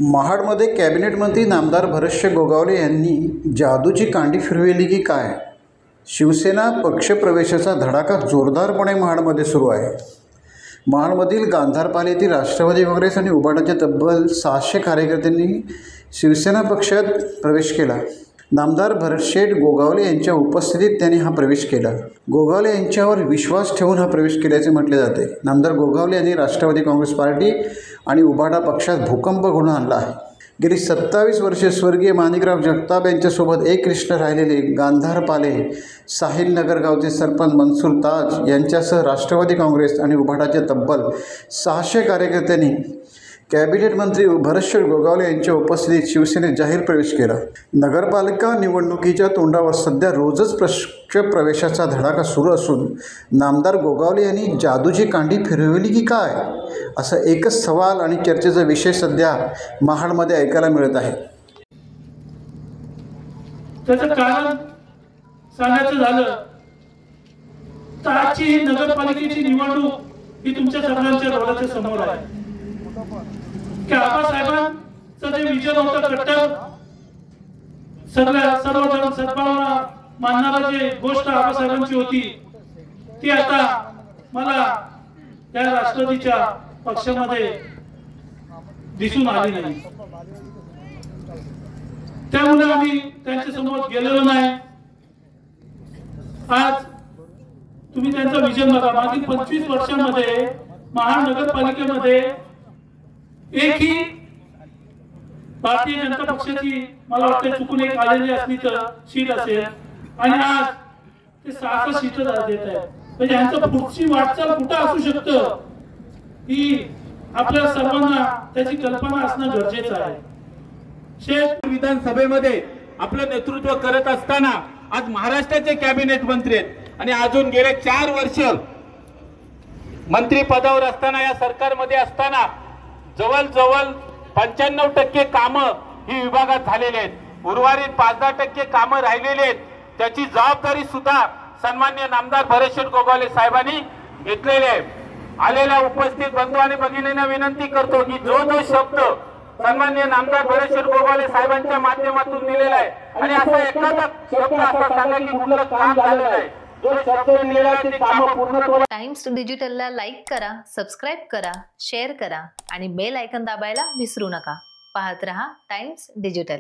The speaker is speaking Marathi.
महाडमध्ये कॅबिनेट मंत्री नामदार भरतशे गोगावले यांनी जादूची कांडी फिरवली की काय? शिवसेना पक्षप्रवेशाचा धडाका जोरदारपणे महाडमध्ये सुरू आहे. महाडमधील गांधारपाल येथील राष्ट्रवादी काँग्रेस आणि उभाटाच्या तब्बल 600 कार्यकर्त्यांनी शिवसेना पक्षात प्रवेश केला. नामदार भरतशेठ गोगावले यांच्या उपस्थितीत त्यांनी हा प्रवेश केला. गोगावले यांच्यावर विश्वास ठेवून हा प्रवेश केल्याचे म्हटले जाते. नामदार गोगावले यांनी राष्ट्रवादी काँग्रेस पार्टी आणि उभाटा पक्षात भूकंप घडवून आणला आहे. गेली 27 वर्षे स्वर्गीय माणिकराव जगताप यांच्यासोबत एकनिष्ठ राहिलेले गांधारपाले साहिलनगर गावचे सरपंच मनसूर ताज यांच्यासह राष्ट्रवादी काँग्रेस आणि उभाटाच्या तब्बल 600 कार्यकर्त्यांनी कॅबिनेट मंत्री भरतशे गोगावले यांच्या उपस्थितीत शिवसेनेत जाहीर प्रवेश केला. नगरपालिका निवडणुकीच्या तोंडावर सध्या रोजच पक्षप्रवेशाचा धडाका सुरू असून नामदार गोगावले यांनी जादूची कांडी फिरवली की काय, असा एकच सवाल आणि चर्चेचा विषय सध्या महाडमध्ये ऐकायला मिळत आहे. त्याचं कारण सांगायचं झालं तर आजची नगरपालिकेची निवडणूक ही तुमच्या सर्वांच्या डोळ्याच्या समोर आहे की आबासाहेबांचं जे विजन होतं कट्टर सर्वजण सद्भावना मानणारा जे गोष्ट आबासाहेबांची होती ती आता मला या राष्ट्रवादीच्या पक्षामध्ये दिसून आली नाही. त्यामुळे आम्ही त्यांच्या समोर गेलेलो नाही. आज तुम्ही त्यांचं विजन बघा. मागील 25 वर्षांमध्ये महानगरपालिकेमध्ये एकही भारतीय जनता पक्षाची मला वाटतं चुकून एक आलेली असली तर सीट असेल आणि आज ते 6 सीट देत आहेत. म्हणजे यांचं पुढची वाटचाल कुठं असू शकतं ही आपल्या सर्वांना त्याची कल्पना असणं गरजेचं आहे. शेत विधानसभेमध्ये आपलं नेतृत्व करत असताना आज महाराष्ट्राचे कॅबिनेट मंत्री आहेत आणि अजून गेले 4 वर्ष मंत्री पदावर असताना या सरकारमध्ये असताना जवळजवळ 95% कामं ही विभागात झालेली आहेत. उर्वरित 5-10% कामं राहिलेली आहेत. त्याची जबाबदारी सुद्धा सन्माननीय नामदार भरतशेठ गोगावले साहेबांनी घेतलेली आहे. आलेल्या उपस्थित बंधू आणि भगिनींना विनंती करतो की जो शब्द सन्माननीय नामदार भरतशेठ गोगावले साहेबांच्या माध्यमातून दिलेला आहे आणि असा एखादा शब्द असा सांगा की कुठलं काम झालेलं आहे, जो शब्द दिलेला ते काम पूर्ण. टाइम्स डिजिटलला लाईक करा, सबस्क्राइब करा, शेअर करा आणि बेल आयकॉन दाबायला विसरू नका. पाहत रहा टाइम्स डिजिटल.